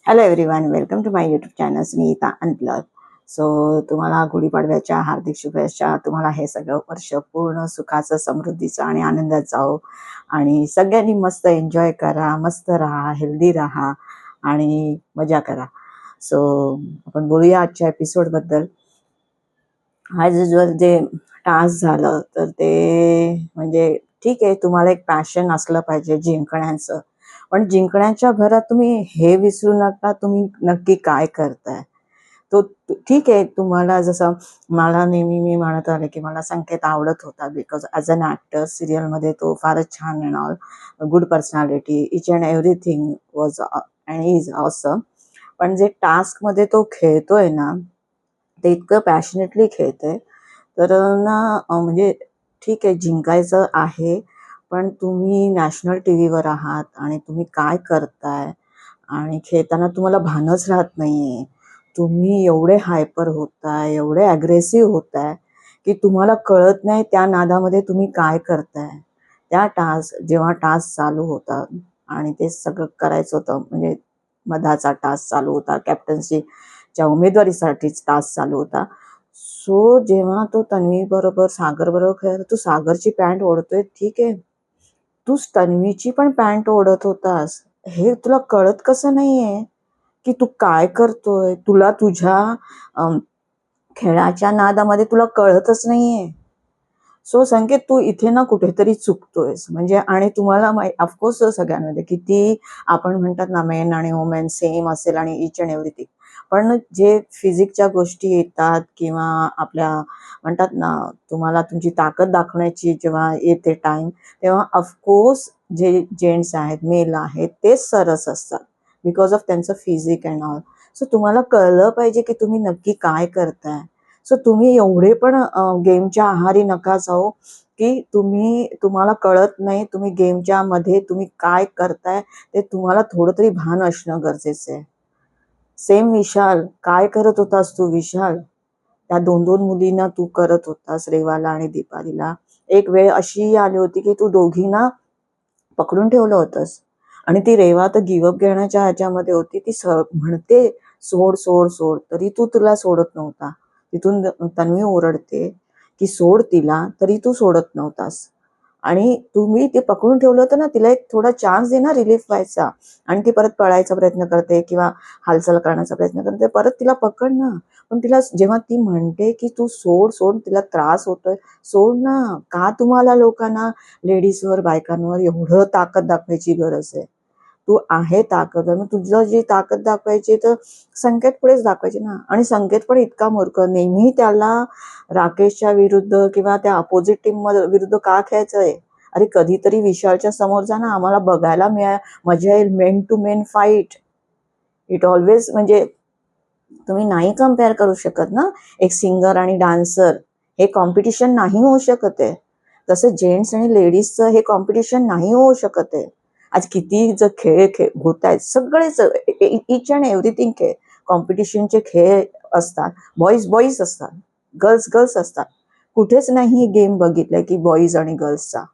Hello everyone, welcome to my YouTube channel Snehita unplug. So तुम्हाला गुढीपाडव्याच्या हार्दिक शुभेच्छा. तुम्हाला हे सगळं वर्ष पूर्ण सुखाचं, समृद्धीचं आणि आनंदात जाओ आणि सगळ्यांनी मस्त एन्जॉय करा, मस्त राहा, हेल्दी राहा आणि मजा करा. सो आपण बोलूया आजच्या एपिसोडबद्दल. ॲज युजल जे टास्क झालं तर ते म्हणजे ठीक आहे, तुम्हाला एक पॅशन असलं पाहिजे जिंकण्याचं, पण जिंकण्याच्या भरात तुम्ही हे विसरू नका तुम्ही नक्की काय करताय. तो ठीक आहे, तुम्हाला जसं मला नेहमी मी म्हणत आले की मला संकेत आवडत होता बिकॉज ॲज अन ॲक्टर सिरियलमध्ये तो फारच छान and all, good personality, each and everything was and is awesome. पण जे टास्कमध्ये तो खेळतोय ना, ते इतकं पॅशनेटली खेळतंय तर ना म्हणजे ठीक आहे जिंकायचं आहे, पण तुम्ही नॅशनल टी व्हीवर आहात आणि तुम्ही काय करताय आणि खेळताना तुम्हाला भानच राहत नाहीये. तुम्ही एवढे हायपर होताय, एवढे ॲग्रेसिव्ह होताय की तुम्हाला कळत नाही त्या नादामध्ये तुम्ही काय करताय. जेव्हा टास्क चालू होता आणि ते सगळं करायचं होतं, म्हणजे मधाचा टास्क चालू होता, कॅप्टन्सीच्या उमेदवारीसाठीच टास्क चालू होता. सो जेव्हा तो तन्वी बरोबर, सागर बरोबर खेळला, तू सागरची पॅन्ट ओढतोय ठीक आहे, तू तन्वीची पण पॅन्ट ओढत होतास. हे तुला कळत कसं नाहीये की तू काय करतोय? तुला तुझ्या अम, खेळाच्या नादामध्ये तुला कळतच नाहीये. सो संकेत, तू इथे ना कुठेतरी चुकतोयस. म्हणजे आणि तुम्हाला ऑफकोर्स सगळ्यांमध्ये किती आपण म्हणतात ना, मेन आणि वुमेन सेम असेल आणि इच अँड एव्हरीथिंग, पण जे फिजिकच्या गोष्टी येतात किंवा आपल्या म्हणतात ना, तुम्हाला तुमची ताकद दाखवण्याची जेव्हा येते टाइम, तेव्हा ऑफकोर्स जे जेंट्स आहेत, मेल आहेत, तेच सरस असतात बिकॉज ऑफ त्यांचं फिजिक अँड ऑल. सो तुम्हाला कळलं पाहिजे की तुम्ही नक्की काय करताय. सो तुम्ही एवढे पण गेमच्या आहारी नका जाऊ की तुम्हाला कळत नाही तुम्ही गेमच्या मध्ये तुम्ही काय करताय. ते तुम्हाला थोडं तरी भान असणं गरजेचं आहे. सेम विशाल, काय करत होतास तू विशाल? त्या दोन दोन मुलींना तू करत होतास, रेवाला आणि दीपालीला. एक वेळ अशी आली होती की तू दोघींना पकडून ठेवलं होतंस आणि ती रेवा तर गिवअप घेण्याच्या ह्याच्यामध्ये होती. ती म्हणते सोड सोड सोड, तरी तू तुला सोडत नव्हता. तिथून तन्वी ओरडते की सोड तिला, तरी तू सोडत नव्हतास. आणि तुम्ही ते पकडून ठेवलं होतं ना, तिला एक थोडा चान्स दे ना रिलीफ व्हायचा. आणि ती परत पळायचा प्रयत्न करते किंवा हालचाल करण्याचा प्रयत्न करते, परत तिला पकड ना. पण तिला जेव्हा ती म्हणते की तू सोड सोड, तिला त्रास होतोय, सोड ना. का तुम्हाला लोकांना, लेडीजवर, बायकांवर एवढं ताकद दाखवायची गरज आहे? तू आहे ताकद, मग तुझं जी ताकद दाखवायची तर संकेत पुढेच दाखवायची ना. आणि संकेत पण इतका मूर्ख, नेहमी त्याला राकेशच्या विरुद्ध किंवा त्या अपोजिट टीम विरुद्ध का खेळायचंय? अरे कधीतरी विशालच्या समोर जा ना, आम्हाला बघायला मजा येईल. Man to man fight, it always म्हणजे तुम्ही नाही कम्पेअर करू शकत ना. एक सिंगर आणि डान्सर हे कॉम्पिटिशन नाही होऊ शकत आहे. तसं जेंट्स आणि लेडीजचं हे कॉम्पिटिशन नाही होऊ शकत आहे. आज किती जर खेळ होत आहेत, सगळेच इच अँड एव्हरीथिंग खेळ, कॉम्पिटिशनचे खेळ असतात. बॉईज बॉईज असतात, गर्ल्स गर्ल्स असतात. कुठेच नाही गेम बघितलाय की बॉईज आणि गर्ल्सचा,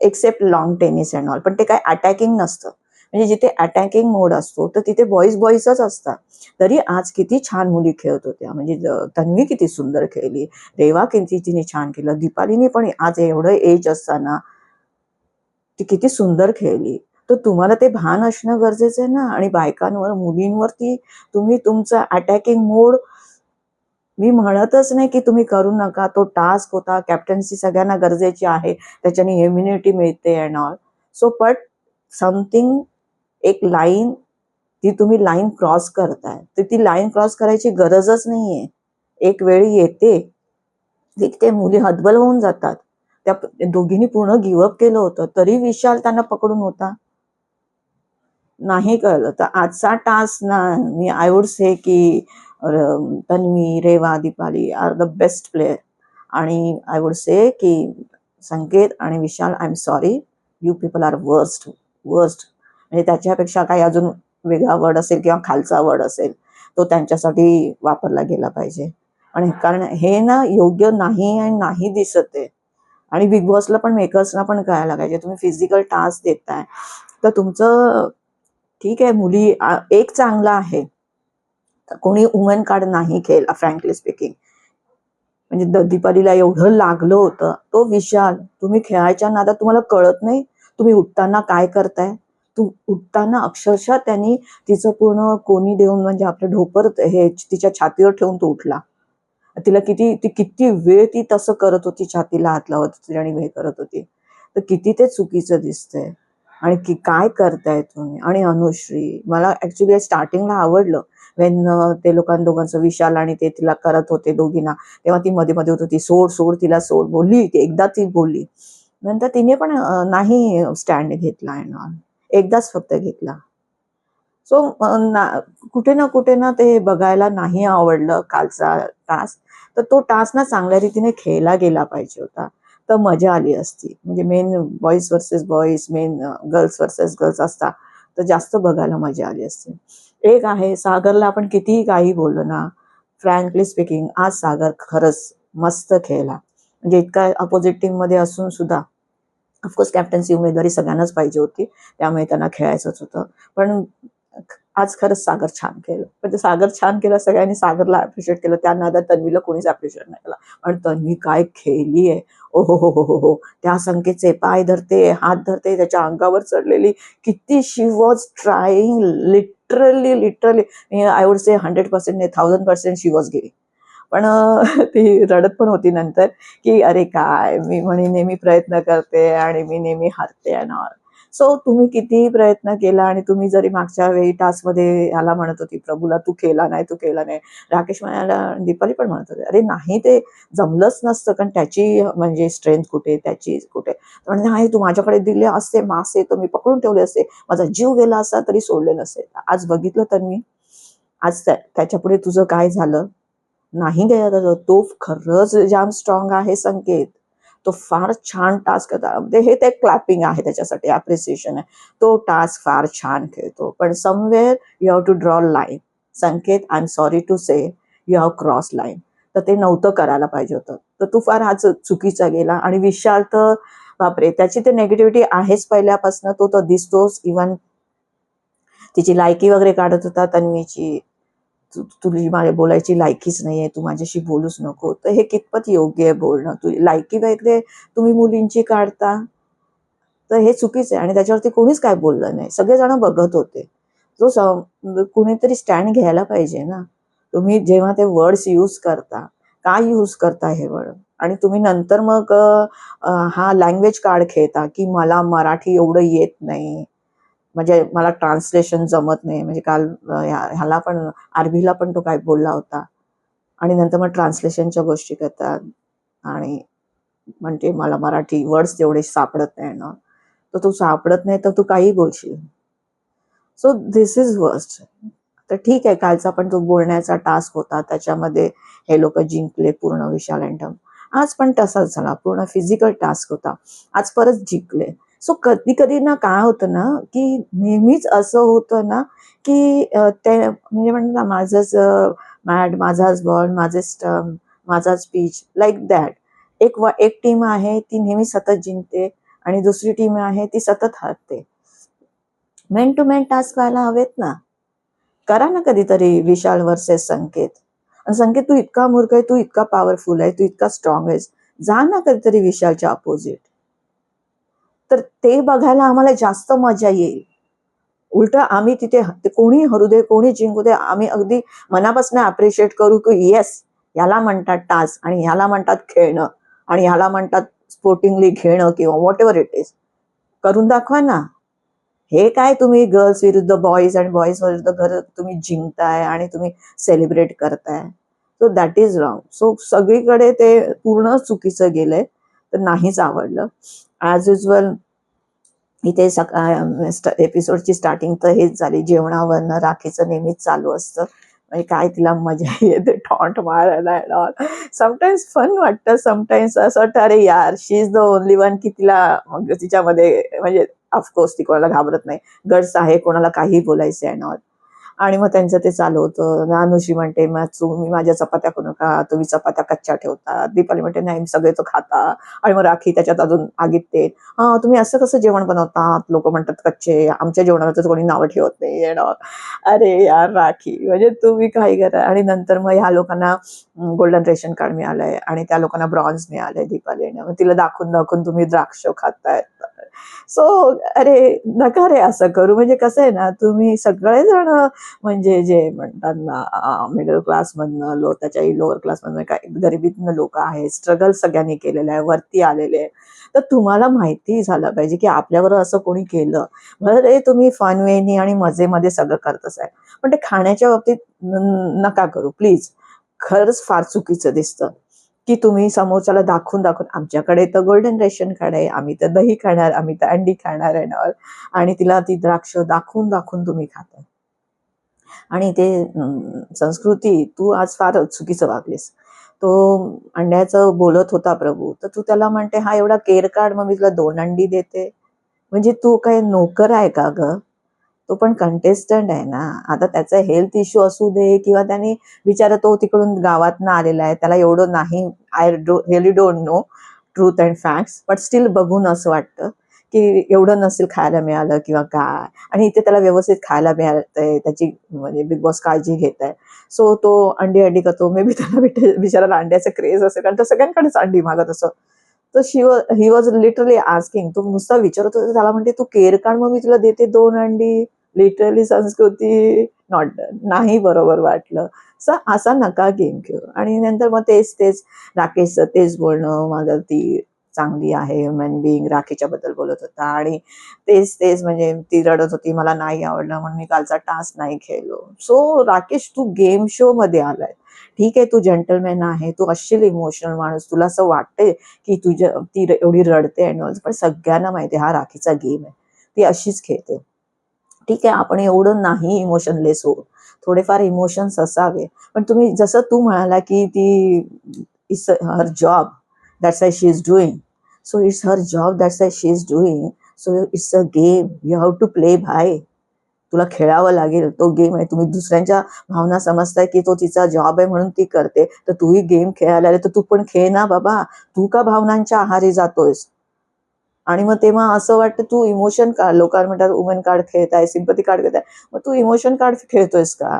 except long tennis and all. पण ते काय अटॅकिंग नसतं. म्हणजे जिथे अटॅकिंग मोड असतो तर तिथे बॉईज बॉईजच असतात. तरी आज किती छान मुली खेळत होत्या. म्हणजे तन्वी किती सुंदर खेळली, रेवा किती तिने छान केलं, दीपालीने पण आज एवढं एज असताना ती किती सुंदर खेळली. तर तुम्हाला ते भान असणं गरजेचं आहे ना. आणि बायकांवर, मुलींवरती तुम्ही तुमचा अटॅकिंग मोड, मी म्हणतच नाही की तुम्ही करू नका. तो टास्क होता, कॅप्टन्सी सगळ्यांना गरजेची आहे, त्याच्याने इम्युनिटी मिळते and all. So but something, एक लाईन, ती तुम्ही लाईन क्रॉस करताय, तर ती लाईन क्रॉस करायची गरजच नाहीये. एक वेळ येते की ते मुली हतबल होऊन जातात. त्या दोघींनी पूर्ण गिवअप केलं होतं, तरी विशाल त्यांना पकडून होता. नाही कळलं तर आजचा टास्क ना, मी आय वुड से की Tanvi, Reva, Deepali are the best player. आणि आय वुड से की संकेत आणि Vishal, I am sorry, you people are worst. Worst म्हणजे त्याच्यापेक्षा काही अजून वेगळा वर्ड असेल किंवा खालचा वर्ड असेल, तो त्यांच्यासाठी वापरला गेला पाहिजे. आणि कारण हे ना योग्य नाही आणि नाही दिसत आहे. आणि बिग बॉसला पण, मेकर्सला पण कळायला पाहिजे, तुम्ही फिजिकल टास्क देताय तर तुमचं ठीक आहे, मुली एक चांगला आहे, कोणी वुमन कार्ड नाही खेळला फ्रँकली स्पीकिंग. म्हणजे दीपालीला एवढं लागलं होतं. तो विशाल, तुम्ही खेळायच्या नादात तुम्हाला कळत नाही, तुम्ही उठताना काय करताय? उठताना अक्षरशः त्यांनी तिचं पूर्ण कोणी देऊन म्हणजे आपलं ढोपर हे तिच्या छातीवर ठेवून तो उठला. तिला किती वेळ ती तसं करत होती, छातीला हात लावत होती आणि हे करत होती. तर किती ते चुकीचं दिसतंय. आणि काय करताय तुम्ही? आणि अनुश्री मला ऍक्च्युली स्टार्टिंगला आवडलं. वेन ते दोघांचं विशाल आणि ते तिला करत होते दोघींना, तेव्हा ती मध्ये मध्ये होत होती, सोड सोड तिला सोड बोलली, ती एकदा ती बोलली. नंतर तिने पण नाही स्टँड घेतला आहे, एकदाच फक्त घेतला. सो कुठे ना कुठे ना ते बघायला नाही आवडलं कालचा टास्क. तर तो टास्क ना चांगल्या रीतीने खेळला गेला पाहिजे होता, तर मजा आली असती. म्हणजे main boys versus boys, main girls versus girls असता तर जास्त बघायला मजा आली असती. एक आहे सागरला, आपण कितीही काही बोललो ना, फ्रँकली स्पीकिंग आज सागर खरंच मस्त खेळला. म्हणजे इतका अपोजिट टीम मध्ये असून सुद्धा, ऑफकोर्स कॅप्टन्सी उमेदवारी सगळ्यांनाच पाहिजे होती, त्यामुळे त्यांना खेळायचंच होतं. पण आज खरंच सागर छान केलं. पण ते सागर छान केलं, सगळ्यांनी सागरला अप्रिशिएट केलं. त्या नादात तन्वीला कोणीच अप्रिशिएट नाही केलं. पण तन्वी काय खेळली आहे, ओ हो हो हो हो हो. त्या संकेतचे पाय धरते, हात धरते, त्याच्या अंगावर चढलेली, किती she was trying, literally literally I would say 100% नाही 1000% शी वॉज गिव्हिंग. पण ती रडत पण होती नंतर, की अरे काय मी म्हणे नेहमी प्रयत्न करते आणि मी नेहमी हारते अँड ऑल. सो तुम्ही कितीही प्रयत्न केला आणि तुम्ही जरी मागच्या वेळी टास्कमध्ये ह्याला म्हणत होती प्रभूला, तू केला नाही, तू केला नाही. राकेश म्हणाला, दीपाली पण म्हणत होते, अरे नाही ते जमलंच नसतं, कारण त्याची म्हणजे स्ट्रेंथ कुठे, त्याची कुठे. म्हणजे नाही तू माझ्याकडे दिले असते मासे तर मी पकडून ठेवले असते, माझा जीव गेला असता तरी सोडले नसते. आज बघितलं तर मी, आज त्याच्या पुढे तुझं काय झालं नाही गेला. तो खरंच जाम स्ट्रॉंग आहे संकेत. तो फार छान टास्क होता. म्हणजे हे ते क्लॅपिंग आहे त्याच्यासाठी, अप्रिसिएशन आहे. तो टास्क फार छान खेळतो. पण somewhere you have to draw line. Sanket, I am sorry to say you have cross line. तर ते नव्हतं करायला पाहिजे होतं. तर तू फार आज चुकीचा गेला. आणि विशाल तर बापरे, त्याची ते नेगेटिव्हिटी आहेच पहिल्यापासून, तो तर दिसतोच. इव्हन तिची लायकी वगैरे काढत होता तन्वीची, तुझी माझ्या बोलायची लायकीच नाहीये, तू माझ्याशी बोलूच नको. तर हे कितपत योग्य आहे बोलणं? तुझी लायकी वगैरे तुम्ही मुलींची काढता, तर हे चुकीचं आहे. आणि त्याच्यावरती कोणीच काय बोललं नाही, सगळेजण बघत होते. कुणीतरी स्टँड घ्यायला पाहिजे ना. तुम्ही जेव्हा ते वर्ड्स यूज करता, काय यूज करता हे वर्ड? आणि तुम्ही नंतर मग हा लँग्वेज कार्ड खेळता, की मला मराठी एवढं येत नाही, म्हणजे मला ट्रान्सलेशन जमत नाही. म्हणजे काल ह्याला पण, आरबीला पण तो काय बोलला होता. आणि नंतर मग ट्रान्सलेशनच्या गोष्टी करतात आणि म्हणजे मला मराठी वर्ड्स तेवढे सापडत नाही ना. तर तू सापडत नाही तर तू काही बोलशील. So this is worst. तर ठीक आहे, कालचा पण तो बोलण्याचा टास्क होता, त्याच्यामध्ये हे लोक जिंकले पूर्ण, विशाल अँड आज पण तसाच झाला, पूर्ण फिजिकल टास्क होता, आज परत जिंकले. सो कधी कधी ना काय होतं ना, की नेहमीच असं होतं ना, की ते म्हणजे म्हणतात ना, माझंच मॅड, माझाच बॉल, माझे स्टंप, माझा स्पीच, लाईक दॅट. एक टीम आहे ती नेहमी सतत जिंकते आणि दुसरी टीम आहे ती सतत हारते. मेन टू मेन टास्क व्हायला हवेत ना. करा ना कधीतरी विशाल वर्सेस संकेत. आणि संकेत, तू इतका मूर्ख आहे, तू इतका पॉवरफुल आहे, तू इतका स्ट्रॉंग आहेस, जा ना कधीतरी विशालच्या अपोजिट. तर ते बघायला आम्हाला जास्त मजा येईल. उलट आम्ही तिथे कोणी हरू दे, कोणी जिंकू दे, आम्ही अगदी मनापासून अप्रिशिएट करू की येस, याला म्हणतात टास्क आणि ह्याला म्हणतात खेळणं आणि ह्याला म्हणतात स्पोर्टिंगली घेणं किंवा व्हॉट एव्हर इट इज. करून दाखवा ना. हे काय तुम्ही गर्ल्स विरुद्ध बॉईज आणि बॉईज विरुद्ध गर्ल्स तुम्ही जिंकताय आणि तुम्ही सेलिब्रेट करताय. So that is wrong. So सगळीकडे ते पूर्ण चुकीचं गेलंय, तर नाहीच आवडलं. ॲज युजल इथे एपिसोडची स्टार्टिंग तर हेच झाली, जेवणावरनं राखीचं नेहमीच चालू असतं. म्हणजे काय तिला मजा येते टॉन्ट मारायला. समटाईम्स फन वाटतं, समटाईम्स असं वाटतं अरे यार, शी इज द ओनली वन, की तिला तिच्यामध्ये म्हणजे ऑफकोर्स ती कोणाला घाबरत नाही, गट्स आहे, कोणाला काही बोलायचं आहे नॉट. आणि मग त्यांचं ते चालू होतं. अनुषी म्हणते, "मग तुम्ही माझ्या चपात्या करू नका, तुम्ही चपात्या कच्च्या ठेवता." दीपाली म्हणते, "नाही, सगळे तो खाता." आणि मग राखी त्याच्यात अजून आगीत तेल. तुम्ही असं कसं जेवण बनवतात? लोकं म्हणतात कच्चे, आमच्या जेवणाला तर कोणी नावं ठेवत नाही." अरे यार राखी, म्हणजे तुम्ही काही करा. आणि नंतर मग ह्या लोकांना गोल्डन रेशन कार्ड मिळालंय आणि त्या लोकांना ब्रॉन्झ मिळालंय दीपालीने. मग तिला दाखवून दाखवून तुम्ही द्राक्ष खातायत. सो अरे नका रे असं करू. म्हणजे कसं आहे ना, तुम्ही सगळेजण म्हणजे जे म्हणतात ना मिडल क्लासमधनं त्याच्याही लोअर क्लासमधनं काही गरिबीतनं लोक आहेत, स्ट्रगल सगळ्यांनी केलेलं आहे, वरती आलेले आहे. तर तुम्हाला माहिती झालं पाहिजे की आपल्याबरोबर असं कोणी केलं. बरं तुम्ही फन वेनी आणि मजेमध्ये सगळं करत असाल, पण ते खाण्याच्या बाबतीत नका करू प्लीज. खरंच फार चुकीचं दिसतं की तुम्ही समोरच्याला दाखवून दाखवून, आमच्याकडे तर गोल्डन रेशन कार्ड आहे, आम्ही तर दही खाणार, आम्ही तर अंडी खाणार आहे ना, आणि तिला ती द्राक्ष दाखवून दाखवून तुम्ही खाता. आणि ते संस्कृती तू आज फार चुकीचं वागलीस. तो अंड्याचं बोलत होता प्रभू, तर तू त्याला म्हणते हा एवढा केर काढ, मग मी तुला 2 अंडी देते. म्हणजे तू काय नोकर आहे का ग? तो पण कंटेस्टंट आहे ना. आता त्याचा हेल्थ इश्यू असू दे किंवा त्याने बिचारा तो तिकडून गावातनं आलेला आहे, त्याला एवढं नाही, I really don't know truth and facts, but still बघून असं वाटतं की एवढं नसेल खायला मिळालं किंवा काय. आणि इथे त्याला व्यवस्थित खायला मिळतंय, त्याची म्हणजे बिग बॉस काळजी घेत आहे. सो तो अंडी अंडी करतो. मे बी त्याला बिचाराला अंड्याचं क्रेज असेल, कारण तो सगळ्यांकडेच अंडी मागत असतो. तर ही वॉज लिटरली आस्किंग, तो नुसता विचारत होता. त्याला म्हणते तू केर काढ, मग मी तुला देते 2 अंडी. लिटरली संस्कृती नॉट डन. नाही बरोबर वाटलं. असा नका गेम खेळू. आणि नंतर मग तेच तेच राकेशचं तेच बोलणं, माझं ती चांगली आहे ह्युमन बिईंग, राखीच्या बद्दल बोलत होता. आणि तेच तेच म्हणजे ती रडत होती, मला नाही आवडलं म्हणून मी कालचा टास्क नाही खेळलो. सो राकेश, तू गेम शो मध्ये आलाय. ठीक आहे, तू जेंटलमॅन आहे, तू असशील इमोशनल माणूस, तुला असं वाटतंय की ती एवढी रडते आणि पण सगळ्यांना माहिती हा राखीचा गेम आहे, ती अशीच खेळते. ठीक आहे, आपण एवढं नाही इमोशनलेस हो, थोडेफार इमोशन्स असावे. पण तुम्ही जसं तू म्हणाला की ती it's her job, that's why she is doing. So it's her job, that's why she is doing. So it's a game, you have to play भाई. तुला खेळावं लागेल, तो गेम आहे. तुम्ही दुसऱ्यांच्या भावना समजताय की तो तिचा जॉब आहे म्हणून ती करते, तर तूही गेम खेळायला आले तर तू पण खेळ ना बाबा. तू का भावनांच्या आहारी जातोयस? आणि मग तेव्हा असं वाटतं तू इमोशन कार्ड, लोकांना म्हणतात वुमन कार्ड खेळताय, सिंपती कार्ड खेळताय, मग तू इमोशन कार्ड खेळतोयस का?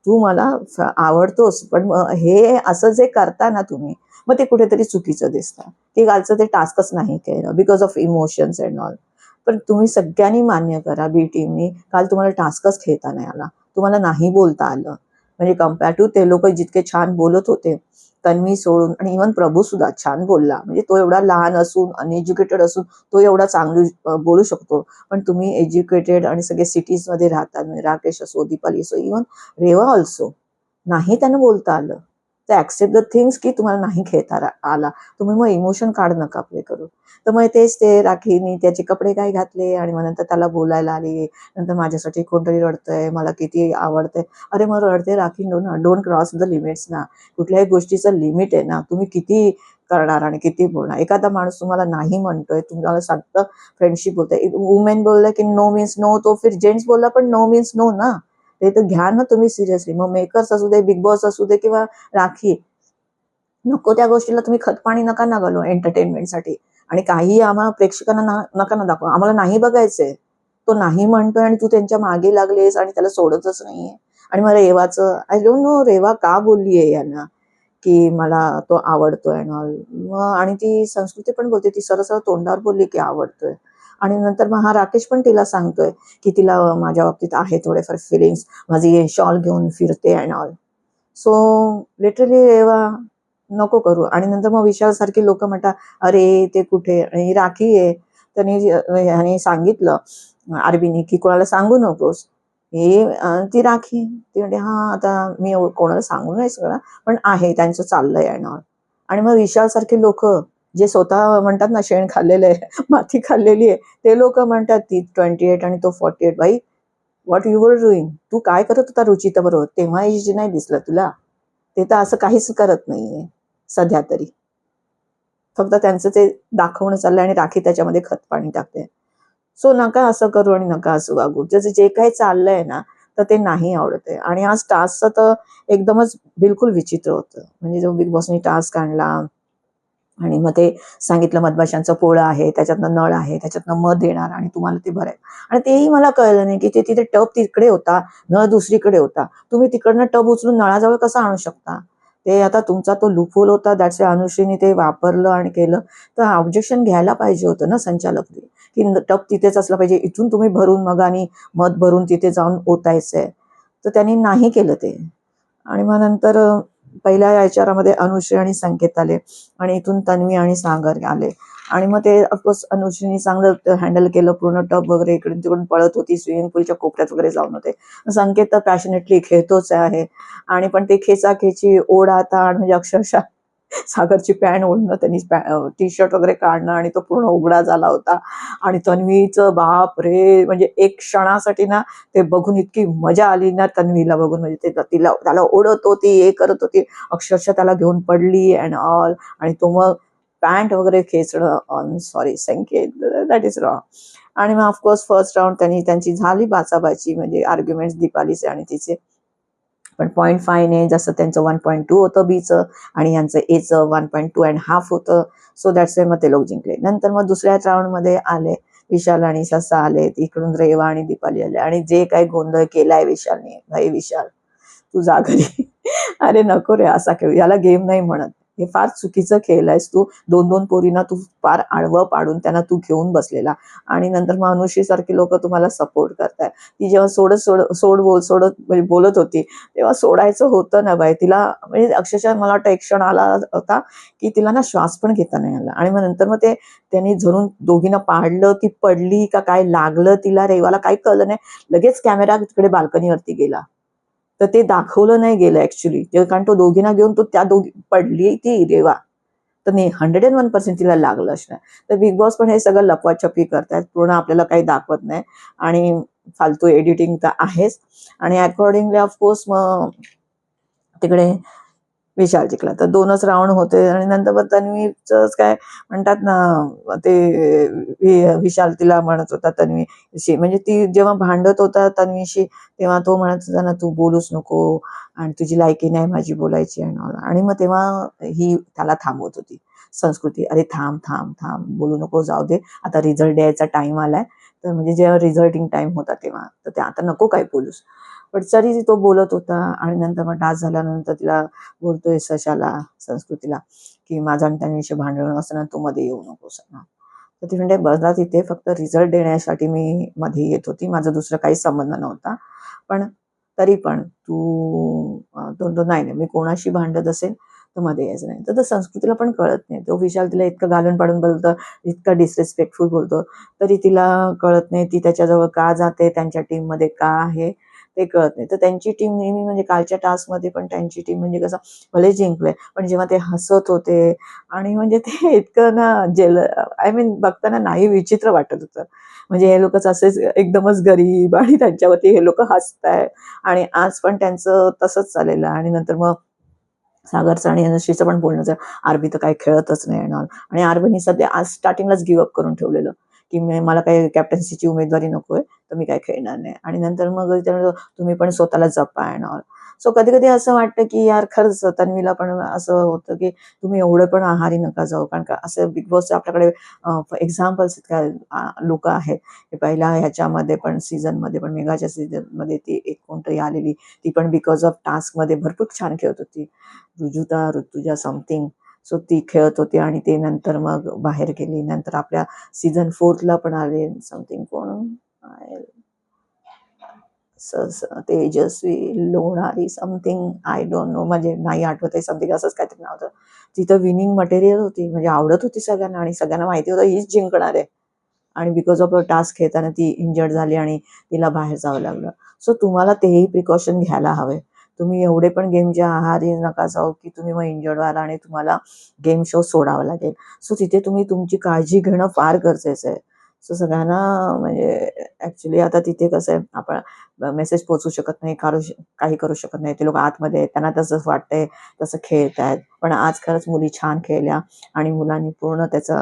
तू मला आवडतोस, पण हे असं जे करता ना तुम्ही, मग ते कुठेतरी चुकीचं दिसतं. की कालचं ते टास्कच नाही केलं because of emotions and all. पण तुम्ही सगळ्यांनी मान्य करा, बी टीमनी, काल तुम्हाला टास्कच खेळता नाही आला, तुम्हाला नाही बोलता आलं. म्हणजे कम्पेअर टू ते लोक जितके छान बोलत होते, तन्वी सोडून, आणि इव्हन प्रभू सुद्धा छान बोलला. म्हणजे तो एवढा लहान असून, अनएज्युकेटेड असून, तो एवढा चांगली बोलू शकतो. पण तुम्ही एज्युकेटेड आणि सगळे सिटीजमध्ये राहतात, म्हणजे राकेश असो, दीपाली असो, इव्हन रेवा ऑल्सो, नाही त्यांना बोलता आलं. तर ऍक्सेप्ट द थिंग्स की तुम्हाला नाही खेळता आला. तुम्ही मग इमोशन कार्ड नका प्ले करू. तर मग तेच ते राखीने त्याचे कपडे काय घातले आणि मग नंतर त्याला बोलायला आली. नंतर माझ्यासाठी कोणतरी रडतंय, मला किती आवडतंय. अरे मग रडते Rakhi, don't cross the limits ना. कुठल्याही गोष्टीचं लिमिट आहे ना. तुम्ही किती करणार आणि किती बोलणार. एखादा माणूस तुम्हाला नाही म्हणतोय, तुम्हाला सांगतं फ्रेंडशिप होते, वुमेन बोललं की नो मीन्स नो, तो फिर जेंट्स बोलला पण नो मीन्स नो ना. ते तर घ्या ना तुम्ही सिरियसली. मग मेकर्स असू दे, बिग बॉस असू दे किंवा राखी, नको त्या गोष्टीला तुम्ही खतपाणी नका ना घालू एंटरटेनमेंटसाठी. आणि काही आम्हाला प्रेक्षकांना नका ना दाखवा, आम्हाला नाही बघायचंय. तो नाही म्हणतोय आणि तू त्यांच्या मागे लागलेस आणि त्याला सोडतच नाहीये. आणि मग रेवाचं, आय डोंट नो रेवा का बोललीये यांना की मला तो आवडतोय मग. आणि ती संस्कृती पण बोलते, ती सरळ सरळ तोंडावर बोलली की आवडतोय. आणि नंतर मग हा राकेश पण तिला सांगतोय की तिला माझ्या बाबतीत आहे थोडेफार फिलिंग्स, माझी शॉल घेऊन फिरते and all. So literally Reva, नको करू. आणि नंतर मग विशाल सारखी लोक म्हणतात अरे ते कुठे, आणि राखी आहे. त्यांनी ह्याने सांगितलं आरबीने की कोणाला सांगू नकोस. हे ती राखी ती म्हणते हा आता मी कोणाला सांगू नाही सगळं, पण आहे त्यांचं चाललंय आणि आणि मग विशाल सारखे लोक जे स्वतः म्हणतात ना शेण खाल्लेलं आहे, माती खाल्लेली आहे, ते लोक म्हणतात ती 28 आणि तो 48. बाई, व्हॉट यू वर डुईंग? तू काय करत होता रुचिता बरोबर तेव्हा एज नाही दिसलं तुला? ते तर असं काहीच करत नाहीये सध्या तरी. फक्त त्यांचं ते दाखवणं चाललंय आणि राखी त्याच्यामध्ये खतपाणी टाकते. सो नका असं करू आणि नका असं वागू. जसं जे काही चाललंय ना, तर ते नाही आवडत आहे. आणि आज टास्कचं तर एकदमच बिलकुल विचित्र होतं. म्हणजे जो बिग बॉसनी टास्क आणला आणि मग ते सांगितलं मधमाशांचं पोळं आहे, त्याच्यातनं नळ आहे, त्याच्यातनं मध येणार आणि तुम्हाला ते भरायचं. आणि तेही मला कळलं नाही की ते तिथे टब तिकडे होता, नळ दुसरीकडे होता. तुम्ही तिकडनं टब उचलून नळाजवळ कसं आणू शकता? ते आता तुमचा तो लूपहोल होता, दॅट्स अनुश्रीने ते वापरलं आणि केलं. तर ऑब्जेक्शन घ्यायला पाहिजे होतं ना संचालकने, की टब तिथेच असलं पाहिजे. इथून तुम्ही भरून मग आणि मध भरून तिथे जाऊन ओतायचंय. तर त्यांनी नाही केलं ते. आणि मग नंतर पहिल्या याच्यामध्ये अनुश्री आणि संकेत आले आणि इथून तन्वी आणि सागर आले. आणि मग ते ऑफकोर्स अनुश्रीने चांगलं हँडल केलं. पूर्ण टब वगैरे इकडून तिकडून पळत होती, स्विमिंग पूलच्या कोपऱ्यात वगैरे जाऊन होते. संकेत तर पॅशनेटली खेळतोच आहे. आणि पण ते खेचाखेची ओढा ताण म्हणजे अक्षरशः सागरची पॅन्ट ओढणं, त्यांनी टी शर्ट वगैरे काढणं आणि तो पूर्ण उघडा झाला होता. आणि तन्वीचं बाप रे, म्हणजे एक क्षणासाठी ना ते बघून इतकी मजा आली ना तन्वीला बघून. म्हणजे ते तिला त्याला ओढत होती, हे करत होती, अक्षरशः त्याला घेऊन पडली अँड ऑल. आणि तो मग पॅन्ट वगैरे खेचणं, sorry Sanket, that is wrong. आणि मग ऑफकोर्स फर्स्ट राऊंड त्यांची झाली बाचाबाची, म्हणजे आर्ग्युमेंट्स दीपालीचे आणि तिचे. पण 0.5 ने जसं त्यांचं 1.2 होतं बीचं आणि यांचं एचं 1.2½ होतं. सो दॅट्स मग ते लोक जिंकले. नंतर मग दुसऱ्या राऊंडमध्ये आले विशाल आणि ससा आले, इकडून रेवा आणि दीपाली आले. आणि जे काही गोंधळ केलाय विशालने, भाई विशाल तू जा घरी. अरे नको रे असा खेळ, याला गेम नाही म्हणत. हे फार चुकीचं खेळलायस तू. 2-2 पोरींना तू फार आडवं पाडून त्यांना तू घेऊन बसलेला. आणि नंतर मग अनुश्री सारखी लोक तुम्हाला सपोर्ट करताय. ती जेव्हा सोडत म्हणजे बोलत होती, तेव्हा सोडायचं होतं ना बाई तिला. म्हणजे अक्षरशः मला वाटतं एक क्षण आला होता की तिला ना श्वास पण घेता नाही आला. आणि मग नंतर मग ते त्यांनी धरून दोघींना पाडलं, ती पडली का काय लागलं तिला, रेवाला काही कळलं नाही. लगेच कॅमेरा तिकडे बाल्कनीवरती गेला. तर ते दाखवलं नाही गेलं ऍक्च्युली, कारण तो दोघींना घेऊन तो त्या दोघी पडली ती रेवा. तर नाही 101% तिला लागलं असणार. तर बिग बॉस पण हे सगळं लपवाछपी करतात, पूर्ण आपल्याला काही दाखवत नाही. आणि फालतू एडिटिंग तर आहेच. आणि अकॉर्डिंगली ऑफकोर्स मग तिकडे विशाल जिंकला. तर 2च राऊंड होते. आणि नंतर मग तन्वीच काय म्हणतात ना, ते विशाल तिला म्हणत होता तन्वीशी, म्हणजे ती जेव्हा भांडत होता तन्वीशी, तेव्हा तो म्हणत होता ना तू बोलूच नको आणि तुझी लायकी नाही माझी बोलायची. आणि मग तेव्हा ही त्याला थांबवत होती संस्कृती, अरे थांब थांब थांब, बोलू नको, जाऊ दे, आता रिझल्ट द्यायचा टाइम आलाय. तर म्हणजे जेव्हा रिझल्टिंग टाइम होता तेव्हा, तर ते आता नको काय बोलूस. पण तरी तो बोलत होता. आणि नंतर मग टास्क झाल्यानंतर तिला बोलतोय सशाला, संस्कृतीला, की माझा आणि त्यांच्याविषयी भांडण असताना तू मध्ये येऊ नकोस ना. तर ती म्हणते बघा तिथे फक्त रिझल्ट देण्यासाठी मी मध्ये येत होती, माझा दुसरा काही संबंध नव्हता. पण तरी पण तू तो नाही नाही, मी कोणाशी भांडत असेल तर मध्ये यायचं नाही. तर संस्कृतीला पण कळत नाही. तो विशाल तिला इतकं घालून पाडून बोलतं, इतकं डिसरेस्पेक्टफुल बोलतो, तरी तिला कळत नाही ती त्याच्याजवळ का जाते, त्यांच्या टीम मध्ये का आहे ते कळत नाही. तर त्यांची टीम नेहमी, म्हणजे कालच्या टास्कमध्ये पण त्यांची टीम म्हणजे कसं, भले जिंकले पण जेव्हा ते हसत होते आणि म्हणजे ते इतकं ना आय मीन बघताना नाही विचित्र वाटत होतं. म्हणजे हे लोकच असेच एकदमच गरीब आणि त्यांच्यावरती हे लोक हसताय. आणि आज पण त्यांचं तसंच चाललेलं. आणि नंतर मग सागरचं आणि अनुश्रीचं पण बोलणं झालं, आरबी तर काही खेळतच नाही येणार. आणि आरबीनी सध्या आज स्टार्टिंगलाच गिव्हअप करून ठेवलेलं, की मला काही कॅप्टन्सीची उमेदवारी नकोय, तर मी काय खेळणार नाही. आणि नंतर मग तुम्ही पण स्वतःला जपा येणार. सो कधी कधी असं वाटतं की यार खरंच तन्वीला पण असं होतं की तुम्ही एवढं पण आहारी नका जाऊ. कारण का असं बिग बॉसचे आपल्याकडे एक्झाम्पल्स काय लोक आहेत. हे पहिल्या ह्याच्यामध्ये पण सीझनमध्ये पण, मेघाच्या सीझनमध्ये ती एक कोणतरी आलेली, ती पण बिकॉज ऑफ टास्कमध्ये भरपूर छान खेळत होती, ऋतुजा समथिंग. सो ती खेळत होती आणि ते नंतर मग बाहेर गेली. नंतर आपल्या सीझन 4ला पण आले समथिंग, कोण Tejasvi Lonari something, I don't know, म्हणजे नाही आठवत आहे, समथिंग असंच काहीतरी नाव होतं. तिथं विनिंग मटेरियल होती, म्हणजे आवडत होती सगळ्यांना आणि सगळ्यांना माहिती होतं हीच जिंकणार आहे. आणि बिकॉज ऑफ टास्क खेळताना ती इंजर्ड झाली आणि तिला बाहेर जावं लागलं. सो तुम्हाला तेही प्रिकॉशन घ्यायला हवे. तुम्ही एवढे पण गेमच्या आहारी नका जाऊ की तुम्ही मग इंजर्ड व्हाल आणि तुम्हाला गेम शो सोडावा लागेल. सो तिथे तुम्ही तुमची काळजी घेणं फार गरजेचं आहे. सो सगळ्यांना म्हणजे ऍक्च्युली आता तिथे कसं आहे, आपण मेसेज पोहोचू शकत नाही, काही करू शकत नाही. ते लोक आतमध्ये आहेत, त्यांना तसं वाटतंय, तसं खेळतायत. पण आज खरंच मुली छान खेळल्या आणि मुलांनी पूर्ण त्याचा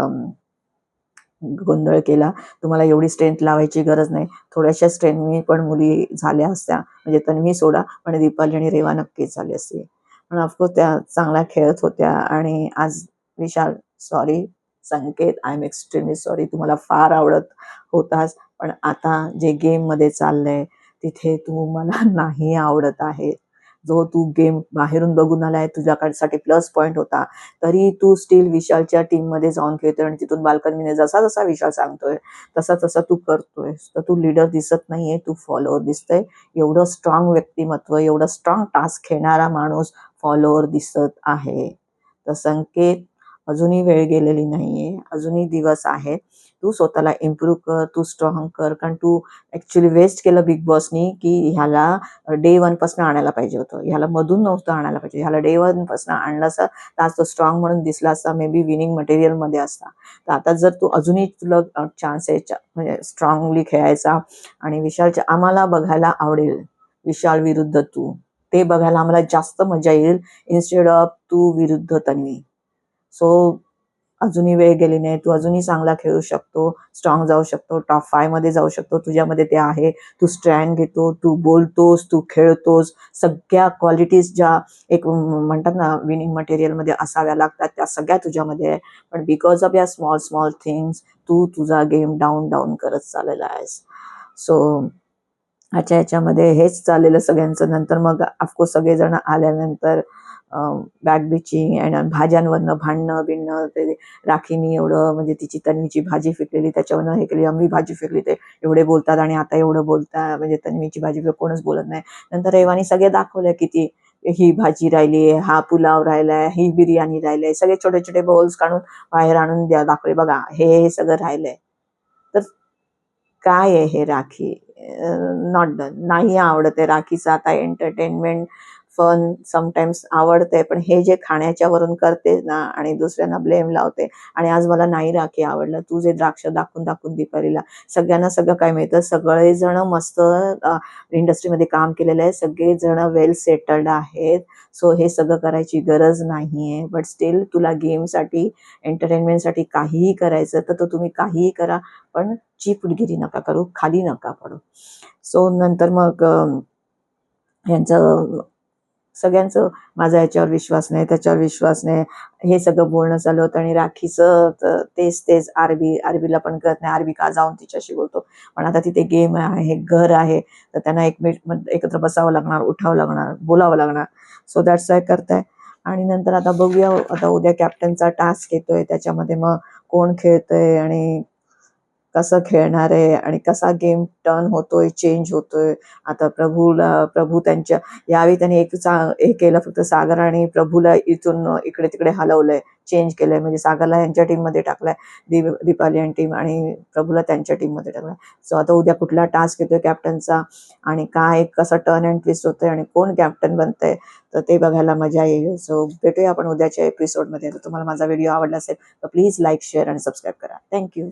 गोंधळ केला. तुम्हाला एवढी स्ट्रेंथ लावायची गरज नाही. थोड्याशा स्ट्रेंथनी पण मुली झाल्या असत्या, म्हणजे तन्वी सोडा, पण दीपाली आणि रेवा नक्कीच झाली असती. पण ऑफकोर्स त्या चांगल्या खेळत होत्या. आणि आज Vishal, sorry, Sanket, I am extremely sorry, तुम्हाला फार आवडत होतास, पण आता जे गेममध्ये चाललंय तिथे तू मला नाही आवडत आहे. जो तू गेम बाहेरून बघून आलाय, तुझ्यासाठी प्लस पॉईंट होता, तरी तू स्टील विशालच्या टीम मध्ये जाऊन खेळतोय आणि तिथून बाल्कनीने जसा जसा विशाल सांगतोय तसा तसा तू करतोय. तर तू लीडर दिसत नाहीये, तू फॉलोअर दिसतोय. एवढं स्ट्रॉंग व्यक्तिमत्व, एवढं स्ट्रॉंग टास्क खेळणारा माणूस फॉलोअर दिसत आहे. तर संकेत, अजूनही वेळ गेलेली नाहीये, अजूनही दिवस आहे. तू स्वतःला इम्प्रूव्ह कर, तू स्ट्रॉंग कर. कारण तू ऍक्च्युली वेस्ट केलं बिग बॉसनी, की ह्याला डे वन पासून आणायला पाहिजे होतं, ह्याला मधून नव्हतं आणायला पाहिजे. ह्याला डे वन पासून आणलं असं तर आज तो स्ट्रॉंग म्हणून दिसला असता, मे बी विनिंग मटेरियल मध्ये असता. तर आता जर तू अजूनही तुला चान्स आहे म्हणजे स्ट्रॉंगली खेळायचा, आणि विशालच्या आम्हाला बघायला आवडेल, विशाल विरुद्ध तू, ते बघायला आम्हाला जास्त मजा येईल इन्स्टेड ऑफ तू विरुद्ध तन्वी. सो अजूनही वेळ गेली नाही, तू अजूनही चांगला खेळू शकतो, स्ट्रॉंग जाऊ शकतो, टॉप 5 मध्ये जाऊ शकतो. तुझ्यामध्ये ते आहे. तू स्ट्रँड घेतो, तू बोलतोस, तू खेळतोस, सगळ्या क्वालिटीज ज्या एक म्हणतात ना विनिंग मटेरियल मध्ये असाव्या लागतात, त्या सगळ्या तुझ्यामध्ये आहे. पण बिकॉज ऑफ या स्मॉल स्मॉल थिंग्स तू तुझा गेम डाऊन डाऊन करत चाललेला आहेस. सो अच्छा, याच्यामध्ये हेच चाललेलं सगळ्यांचं. नंतर मग ऑफकोर्स सगळेजण आल्यानंतर बॅक बिचिंग आणि भाज्यांवरनं भांडणं बिणणं, ते राखीनी एवढं म्हणजे तिची तन्वीची भाजी फेकलेली, त्याच्यावरनं हे केली, आम्ही भाजी फेकली, ते एवढे बोलतात आणि आता एवढं बोलतात, म्हणजे तन्वीची भाजी कोणच बोलत नाही. नंतर रेवानी सगळे दाखवलं किती ही भाजी राहिली, हा पुलाव राहिलाय, ही बिर्याणी राहिलंय, सगळे छोटे छोटे बाउल्स काढून बाहेर आणून दाखवले, बघा हे सगळं राहिलंय. तर काय आहे हे राखी? Not done. नाही आवडत आहे राखीचं आता एंटरटेनमेंट, फन समटाइम्स आवडते, पण हे जे खाण्याच्या वरून करते ना आणि दुसऱ्यांना ब्लेम लावते. आणि आज मला नाही राखी आवडलं. तू जे द्राक्ष दाखवून दाखवून दीपालीला, सगळ्यांना सगळं काय मिळतं, सगळेजण मस्त इंडस्ट्रीमध्ये काम केलेलं आहे, सगळेजण वेल सेटल्ड आहेत. सो हे सगळं करायची गरज नाहीये. बट स्टील तुला गेमसाठी, एंटरटेनमेंटसाठी काहीही करायचं तर तुम्ही काहीही करा, पण चिपडगिरी नका करू, खाली नका पडू. सो नंतर मग यांचं सगळ्यांचं माझा याच्यावर विश्वास नाही, त्याच्यावर विश्वास नाही, हे सगळं बोलणं चालू होतं. आणि राखीचं तेच तेच आरबीला पण कळत नाही, आरबी का जाऊन तिच्याशी बोलतो. पण आता तिथे गेम आहे, घर आहे, तर त्यांना एकत्र बसावं लागणार, उठावं लागणार, बोलावं लागणार. सो दॅट्स वाय करताय. आणि नंतर आता बघूया, आता उद्या कॅप्टनचा टास्क येतोय, त्याच्यामध्ये मग कोण खेळतंय आणि कसं खेळणार आहे आणि कसा गेम टर्न होतोय, चेंज होतोय. आता प्रभू त्यांच्या यावेळी त्यांनी हे केलं, फक्त सागर आणि प्रभूला इथून इकडे तिकडे हलवलंय, चेंज केलंय. म्हणजे सागरला यांच्या टीम मध्ये टाकलाय, दीपाली आणि टीम, आणि प्रभूला त्यांच्या टीम मध्ये टाकलाय. सो आता उद्या कुठला टास्क येतोय कॅप्टनचा आणि काय कसं टर्न अँड ट्विस्ट होतंय आणि कोण कॅप्टन बनतंय, तर ते बघायला मजा येईल. सो भेटूया आपण उद्याच्या एपिसोडमध्ये. तर तुम्हाला माझा व्हिडिओ आवडला असेल तर प्लीज लाईक, शेअर आणि सबस्क्राईब करा. थँक्यू.